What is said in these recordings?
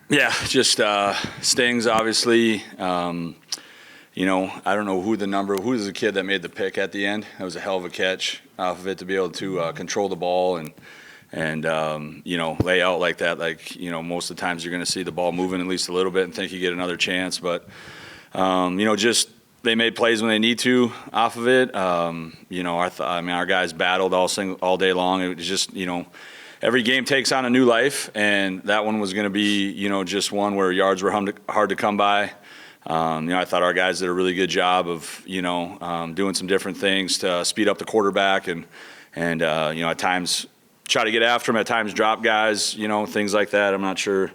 Yeah, just stings, obviously. I don't know who's the kid that made the pick at the end. That was a hell of a catch off of it to be able to control the ball and lay out like that. Like, most of the times you're going to see the ball moving at least a little bit and think you get another chance. But, just they made plays when they need to off of it. Our guys battled all day long. It was just, every game takes on a new life, and that one was going to be, just one where yards were hard to come by. I thought our guys did a really good job of, doing some different things to speed up the quarterback and at times try to get after him, at times drop guys, things like that. I'm not sure.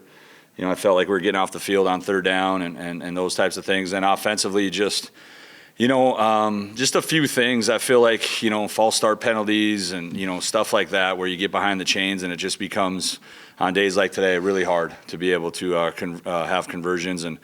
I felt like we were getting off the field on third down and those types of things. And offensively, just a few things. I feel like, false start penalties and, stuff like that where you get behind the chains and it just becomes, on days like today, really hard to be able to have conversions and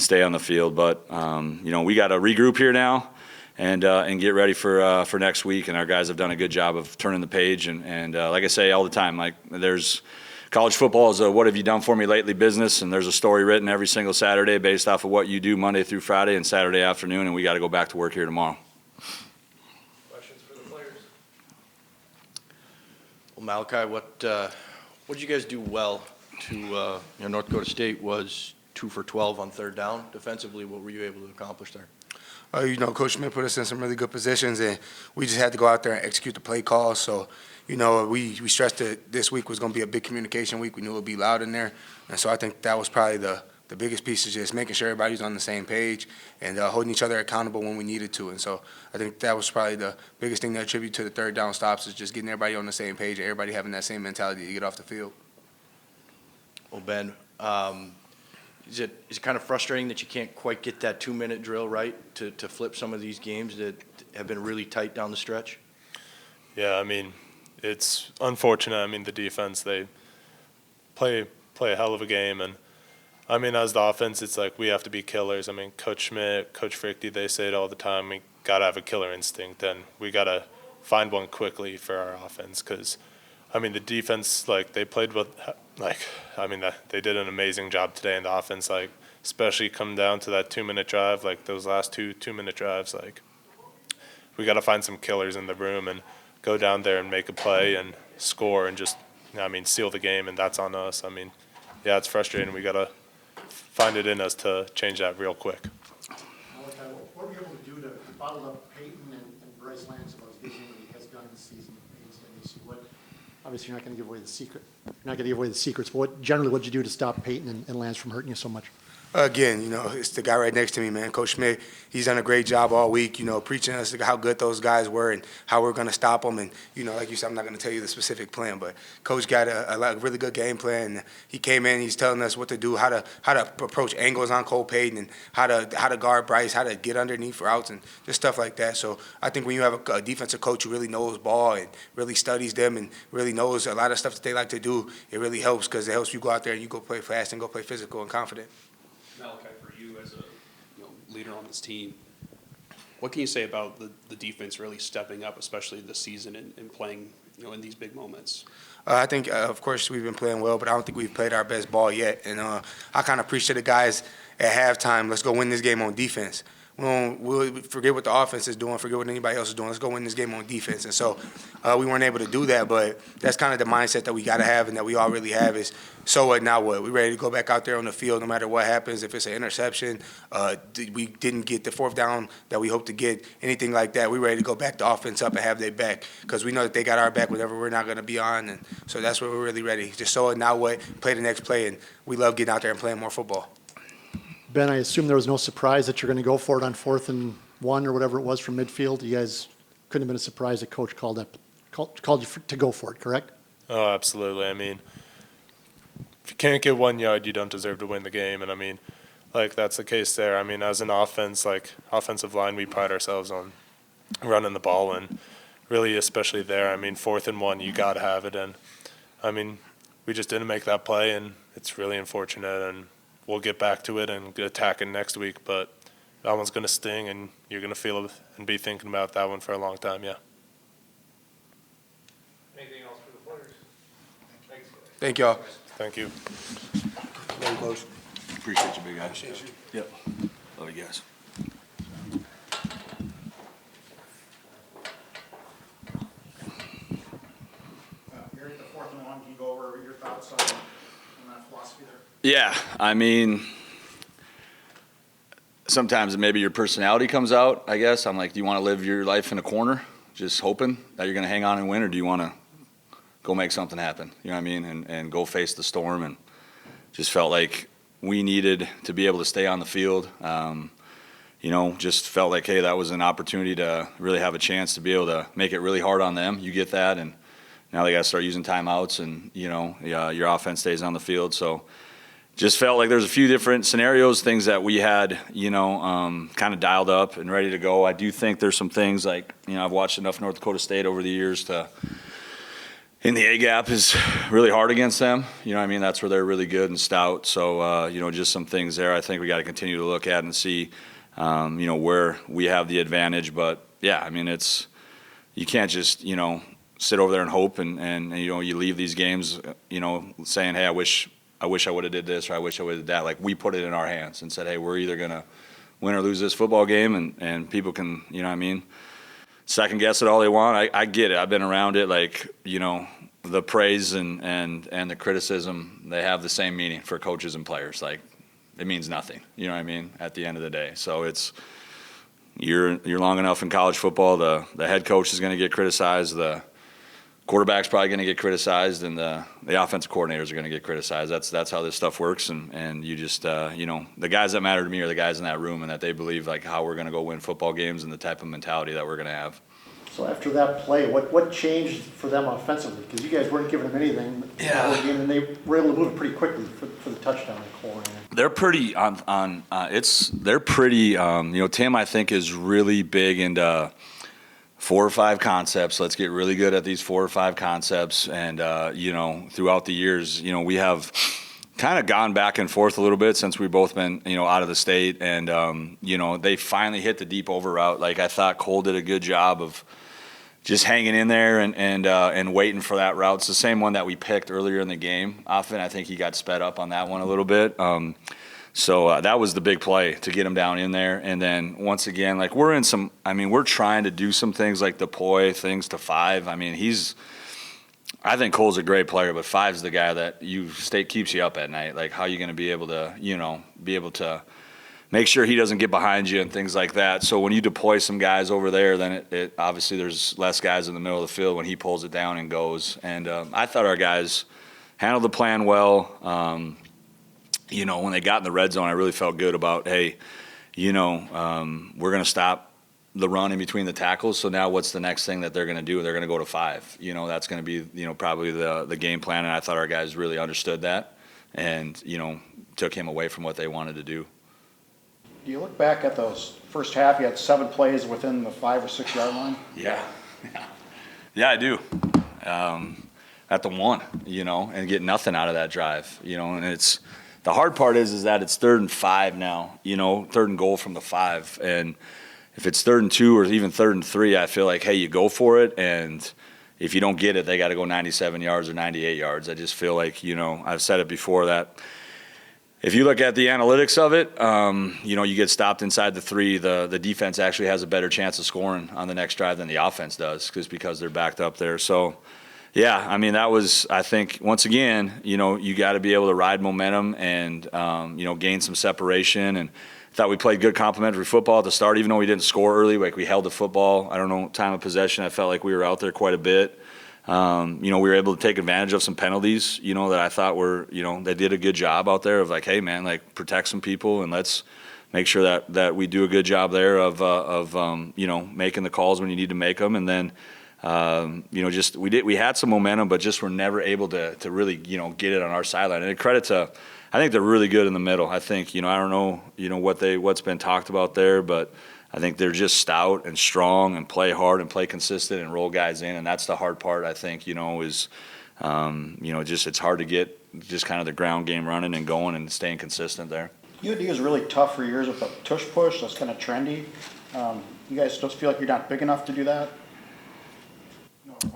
stay on the field. But, we got to regroup here now and get ready for next week. And our guys have done a good job of turning the page. And like I say all the time, like there's college football is a what have you done for me lately business, and there's a story written every single Saturday based off of what you do Monday through Friday and Saturday afternoon, and we got to go back to work here tomorrow. Questions for the players? Well, Malachi, what did you guys do well to North Dakota State was 2 for 12 on third down. Defensively, what were you able to accomplish there? Coach Schmidt put us in some really good positions, and we just had to go out there and execute the play call. So, we stressed that this week was going to be a big communication week. We knew it would be loud in there. And so I think that was probably the biggest piece, is just making sure everybody's on the same page and holding each other accountable when we needed to. And so I think that was probably the biggest thing that attribute to the third down stops, is just getting everybody on the same page and everybody having that same mentality to get off the field. Well, Ben, is it kind of frustrating that you can't quite get that 2-minute drill right to flip some of these games that have been really tight down the stretch? Yeah, it's unfortunate. The defense, they play a hell of a game. And, as the offense, it's like we have to be killers. Coach Schmidt, Coach Frichty, they say it all the time. We got to have a killer instinct, and we got to find one quickly for our offense because, the defense, they played with – they did an amazing job today in the offense, especially come down to that 2-minute drive, those last two-minute drives, we got to find some killers in the room and go down there and make a play and score and just, seal the game, and that's on us. Yeah, it's frustrating. We got to find it in us to change that real quick. Malachi, what were you able to do to bottle up Peyton and Bryce Lance about as busy as he has done this season against NDSU? Obviously, you're not going to give away the secret. You're not going to give away the secrets. But what did you do to stop Peyton and Lance from hurting you so much? Again, it's the guy right next to me, man. Coach Schmidt, he's done a great job all week, preaching us how good those guys were and how we're going to stop them. And, like you said, I'm not going to tell you the specific plan, but Coach got a really good game plan. He came in, he's telling us what to do, how to approach angles on Cole Payton, and how to guard Bryce, how to get underneath routes and just stuff like that. So I think when you have a defensive coach who really knows ball and really studies them and really knows a lot of stuff that they like to do, it really helps, because it helps you go out there and you go play fast and go play physical and confident. Malachi, for you as a leader on this team, what can you say about the defense really stepping up, especially this season, and playing in these big moments? I think, of course, we've been playing well, but I don't think we've played our best ball yet. And I kind of preached to the guys at halftime, let's go win this game on defense. We'll forget what the offense is doing, forget what anybody else is doing. Let's go win this game on defense. And so we weren't able to do that, but that's kind of the mindset that we got to have and that we all really have is, so what, now what? We're ready to go back out there on the field no matter what happens. If it's an interception, we didn't get the fourth down that we hoped to get, anything like that, we're ready to go back the offense up and have their back, because we know that they got our back whenever we're not going to be on. And so that's where we're really ready. Just so it, now what, play the next play, and we love getting out there and playing more football. Ben, I assume there was no surprise that you're going to go for it on 4th and 1 or whatever it was from midfield. You guys couldn't have been a surprise that Coach called you to go for it, correct? Oh, absolutely. If you can't get 1 yard, you don't deserve to win the game. And that's the case there. As an offense, offensive line, we pride ourselves on running the ball, and really, especially there. 4th and 1, you got to have it. And we just didn't make that play, and it's really unfortunate. And we'll get back to it and attack it next week, but that one's going to sting, and you're going to feel it and be thinking about that one for a long time, yeah. Anything else for the players? Thanks, guys. Thank y'all. Thank you. Very close. Appreciate you, big guy. Appreciate you. Yep. Love you guys. Eric, the 4th and 1, can you go over your thoughts on that philosophy there? Yeah, I mean, sometimes maybe your personality comes out, I guess. I'm like, do you want to live your life in a corner, just hoping that you're going to hang on and win, or do you want to go make something happen? You know what I mean? And go face the storm. And just felt like we needed to be able to stay on the field. You know, just felt like, hey, that was an opportunity to really have a chance to be able to make it really hard on them. You get that, and now they got to start using timeouts, and, you know, your offense stays on the field. So just felt like there's a few different scenarios, things that we had, you know, kind of dialed up and ready to go. I do think there's some things like, you know, I've watched enough North Dakota State over the years to, in the A-gap is really hard against them. You know what I mean? That's where they're really good and stout. So, you know, just some things there I think we got to continue to look at and see, you know, where we have the advantage. But, yeah, I mean, you can't just, you know, sit over there and hope and you know, you leave these games, you know, saying, hey, I wish I would have did this, or I wish I would have did that. Like, we put it in our hands and said, hey, we're either going to win or lose this football game, and people can, you know what I mean, second guess it all they want. I get it. I've been around it. Like, you know, the praise and the criticism, they have the same meaning for coaches and players. Like, it means nothing. You know what I mean? At the end of the day. So it's, you're long enough in college football, the head coach is going to get criticized, the quarterback's probably going to get criticized, and the offensive coordinators are going to get criticized. That's how this stuff works. And you just, you know, the guys that matter to me are the guys in that room, and that they believe like how we're going to go win football games and the type of mentality that we're going to have. So after that play, what changed for them offensively? Because you guys weren't giving them anything the whole game, and they were able to move it pretty quickly for the touchdown in Cole. They're pretty they're pretty, you know, Tim, I think, is really big into 4 or 5 concepts. Let's get really good at these 4 or 5 concepts. And, you know, throughout the years, you know, we have kind of gone back and forth a little bit since we've both been, you know, out of the state. And, you know, they finally hit the deep over route. Like, I thought Cole did a good job of just hanging in there and waiting for that route. It's the same one that we picked earlier in the game. Often, I think he got sped up on that one a little bit. So that was the big play to get him down in there. And then once again, like, we're trying to do some things like deploy things to 5. I mean, I think Cole's a great player, but 5's the guy that keeps you up at night. Like, how are you going to be able to, you know, make sure he doesn't get behind you and things like that. So when you deploy some guys over there, then it obviously there's less guys in the middle of the field when he pulls it down and goes. And I thought our guys handled the plan well. You know, when they got in the red zone, I really felt good about, hey, you know, we're going to stop the run in between the tackles. So now what's the next thing that they're going to do? They're going to go to 5. You know, that's going to be, you know, probably the game plan. And I thought our guys really understood that and, you know, took him away from what they wanted to do. Do you look back at those first half, you had 7 plays within the 5 or 6 yard line? Yeah, I do. At the 1, you know, and get nothing out of that drive, you know, and it's, the hard part is that it's 3rd and 5 now, you know, 3rd and goal from the 5. And if it's 3rd and 2 or even 3rd and 3, I feel like, hey, you go for it. And if you don't get it, they got to go 97 yards or 98 yards. I just feel like, you know, I've said it before that if you look at the analytics of it, you know, you get stopped inside the 3, the defense actually has a better chance of scoring on the next drive than the offense does because they're backed up there. So, yeah, I mean, that was, I think, once again, you know, you got to be able to ride momentum and, you know, gain some separation. And I thought we played good complementary football at the start, even though we didn't score early. Like, we held the football. I don't know, time of possession, I felt like we were out there quite a bit. You know, we were able to take advantage of some penalties, you know, that I thought were, you know, they did a good job out there of like, hey, man, like, protect some people and let's make sure that we do a good job there of you know, making the calls when you need to make them. And then, you know, just we had some momentum, but just were never able to really, you know, get it on our sideline. And a credit to, I think they're really good in the middle. I think, you know, I don't know, you know, what's been talked about there, but I think they're just stout and strong and play hard and play consistent and roll guys in. And that's the hard part, I think, you know, is, you know, just it's hard to get just kind of the ground game running and going and staying consistent there. UND was really tough for years with the tush push. That's kind of trendy. You guys still feel like you're not big enough to do that?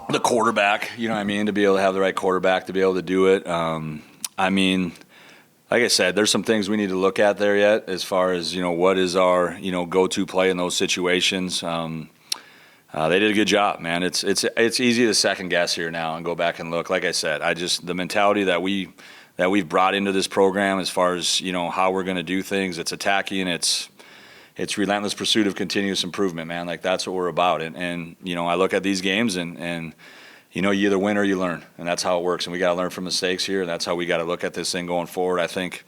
The quarterback, you know what I mean, to be able to have the right quarterback to be able to do it. I mean, like I said, there's some things we need to look at there yet as far as, what is our, go-to play in those situations. They did a good job, man. It's easy to second guess here now and go back and look. Like I said, the mentality that we've brought into this program as far as, how we're going to do things, it's attacking, it's relentless pursuit of continuous improvement, man. Like, that's what we're about. And I look at these games and you either win or you learn, and that's how it works. And we got to learn from mistakes here, and that's how we got to look at this thing going forward. I think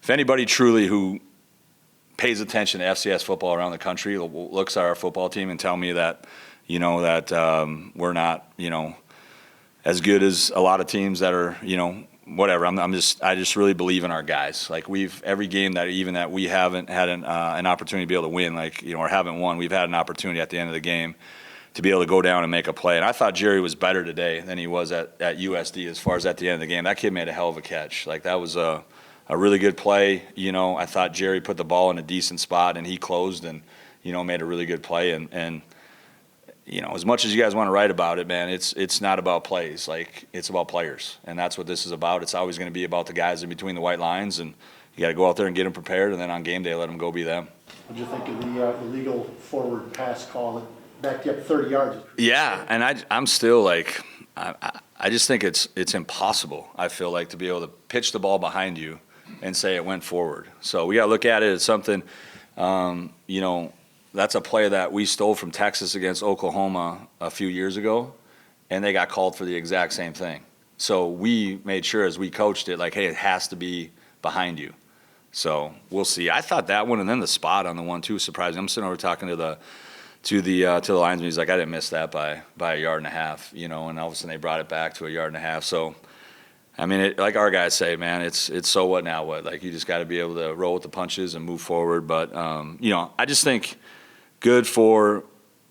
if anybody truly who pays attention to FCS football around the country looks at our football team and tell me that, we're not, as good as a lot of teams that are, whatever. I just really believe in our guys. Like, every game that we haven't had an opportunity to be able to win, or haven't won, we've had an opportunity at the end of the game to be able to go down and make a play. And I thought Jerry was better today than he was at USD as far as at the end of the game. That kid made a hell of a catch. Like, that was a really good play. I thought Jerry put the ball in a decent spot, and he closed and, made a really good play. And as much as you guys want to write about it, man, it's not about plays. Like, it's about players. And that's what this is about. It's always going to be about the guys in between the white lines, and you got to go out there and get them prepared, and then on game day, let them go be them. What do you think of the illegal forward pass call that backed you up 30 yards? Yeah, and I'm still like, I just think it's impossible, I feel like, to be able to pitch the ball behind you and say it went forward. So we got to look at it as something, that's a play that we stole from Texas against Oklahoma a few years ago, and they got called for the exact same thing. So we made sure as we coached it, like, hey, it has to be behind you. So we'll see. I thought that one, and then the spot on the 1-2 surprising. I'm sitting over talking to the linesman. He's like, I didn't miss that by a yard and a half, and all of a sudden they brought it back to a yard and a half. So, I mean, like our guys say, man, it's so what now what? Like, you just got to be able to roll with the punches and move forward. But, I just think good for,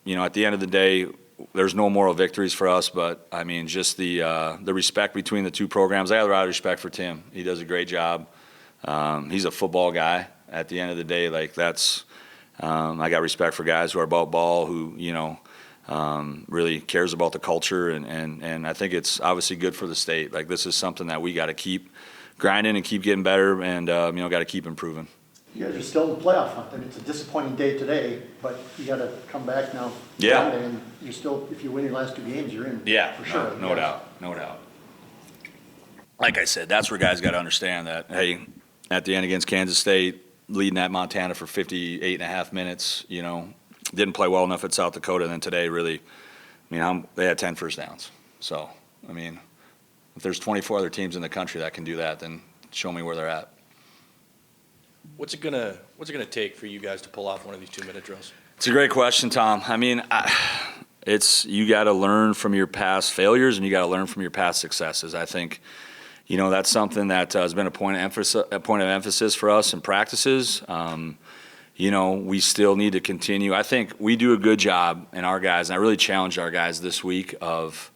at the end of the day, there's no moral victories for us. But, I mean, just the respect between the two programs. I have a lot of respect for Tim. He does a great job. He's a football guy. At the end of the day, like, that's I got respect for guys who are about ball, who, really cares about the culture, and I think it's obviously good for the state. Like, this is something that we got to keep grinding and keep getting better, and got to keep improving. You guys are still in the playoff hunt. I mean, it's a disappointing day today, but you got to come back now. Yeah. Sunday, and you're still, if you win your last 2 games, you're in. Yeah, for sure. no doubt. Like I said, that's where guys got to understand that, hey, at the end against Kansas State, leading at Montana for 58 and a half minutes, didn't play well enough at South Dakota. And then today, really, they had 10 first downs. So, if there's 24 other teams in the country that can do that, then show me where they're at. What's it gonna take for you guys to pull off one of these 2-minute drills? It's a great question, Tom. You got to learn from your past failures, and you got to learn from your past successes. I think, that's something that has been a point of emphasis for us in practices. We still need to continue. I think we do a good job, and our guys, and I really challenged our guys this week of,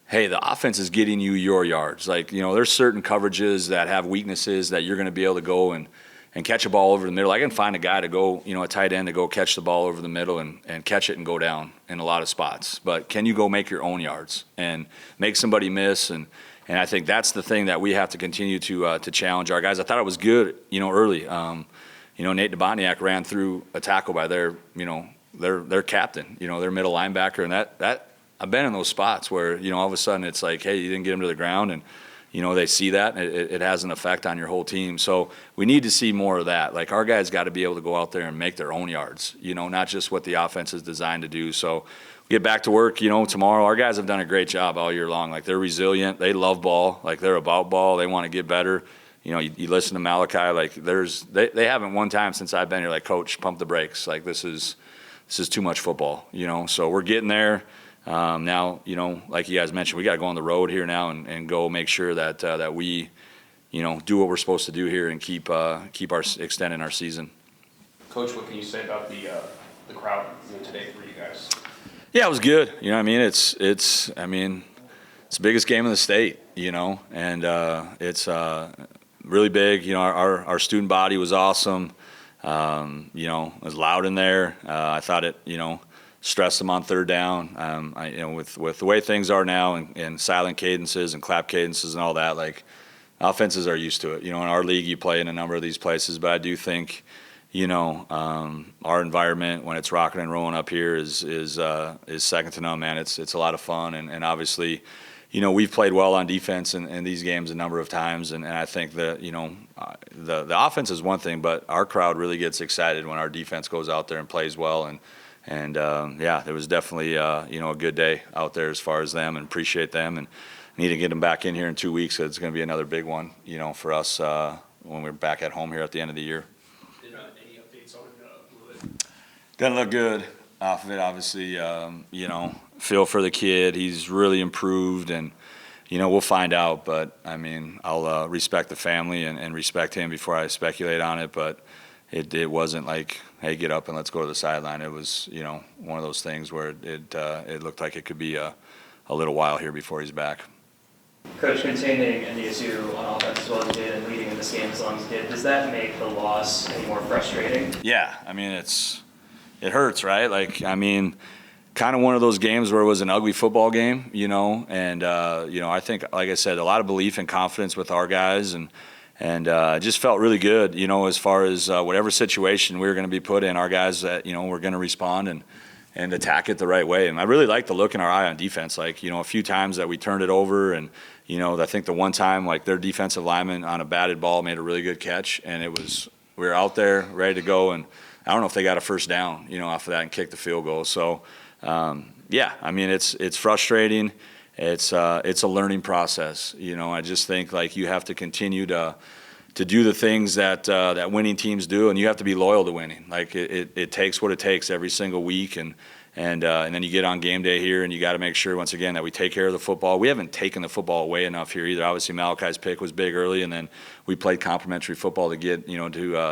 hey, the offense is getting you your yards. Like, there's certain coverages that have weaknesses that you're going to be able to go and catch a ball over the middle. I can find a guy to go, a tight end to go catch the ball over the middle and catch it and go down in a lot of spots. But can you go make your own yards and make somebody miss? And I think that's the thing that we have to continue to challenge our guys. I thought it was good, early. Nate Dabotniak ran through a tackle by their captain, their middle linebacker. And that I've been in those spots where, all of a sudden it's like, hey, you didn't get him to the ground, and they see that, and it has an effect on your whole team. So we need to see more of that. Like, our guys got to be able to go out there and make their own yards, not just what the offense is designed to do. So get back to work, tomorrow. Our guys have done a great job all year long. Like, they're resilient. They love ball. Like, they're about ball. They want to get better. You listen to Malachi, like, they haven't one time since I've been here, like, coach, pump the brakes. Like, this is too much football, So we're getting there. Now, like you guys mentioned, we got to go on the road here now and go make sure that we, do what we're supposed to do here and keep extending our season. Coach, what can you say about the crowd today for you guys? Yeah, it was good. It's the biggest game in the state, and it's really big. Our student body was awesome. It was loud in there. I thought it, stress them on third down. With the way things are now and silent cadences and clap cadences and all that, like, offenses are used to it. You know, in our league, you play in a number of these places, but I do think, you know, our environment when it's rocking and rolling up here is second to none, man. It's a lot of fun, and obviously, you know, we've played well on defense in these games a number of times, and I think that, you know, the offense is one thing, but our crowd really gets excited when our defense goes out there and plays well, and yeah, it was definitely you know, a good day out there as far as them, and appreciate them, and need to get them back in here in 2 weeks. So it's going to be another big one, you know, for us when we're back at home here at the end of the year. Any updates on Blewett? Doesn't look good off of it, obviously. You know, feel for the kid. He's really improved, and, you know, we'll find out. But, I mean, I'll respect the family and respect him before I speculate on it. But it wasn't like, hey, get up and let's go to the sideline. It was, you know, one of those things where it looked like it could be a little while here before he's back. Coach, containing NDSU on offense as well as you did and leading in this game as long as you did, does that make the loss any more frustrating? Yeah, I mean, it hurts, right? Like, I mean, kind of one of those games where it was an ugly football game, you know, and, you know, I think, like I said, a lot of belief and confidence with our guys, and it just felt really good, you know, as far as whatever situation we were going to be put in, our guys that, you know, were going to respond and attack it the right way. And I really liked the look in our eye on defense. Like, you know, a few times that we turned it over, and, you know, I think the one time, like, their defensive lineman on a batted ball made a really good catch, and we were out there ready to go, and I don't know if they got a first down, you know, off of that and kicked the field goal. So, yeah, I mean, it's frustrating. It's a learning process. You know, I just think, like, you have to continue to do the things that winning teams do, and you have to be loyal to winning. Like, it takes what it takes every single week, and then you get on game day here, and you got to make sure, once again, that we take care of the football. We haven't taken the football away enough here either. Obviously, Malachi's pick was big early, and then we played complimentary football to get, you know,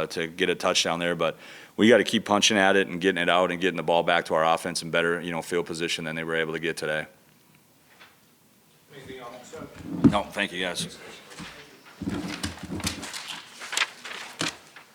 to get a touchdown there. But we got to keep punching at it and getting it out and getting the ball back to our offense in better, you know, field position than they were able to get today. Anything else? No, thank you, guys.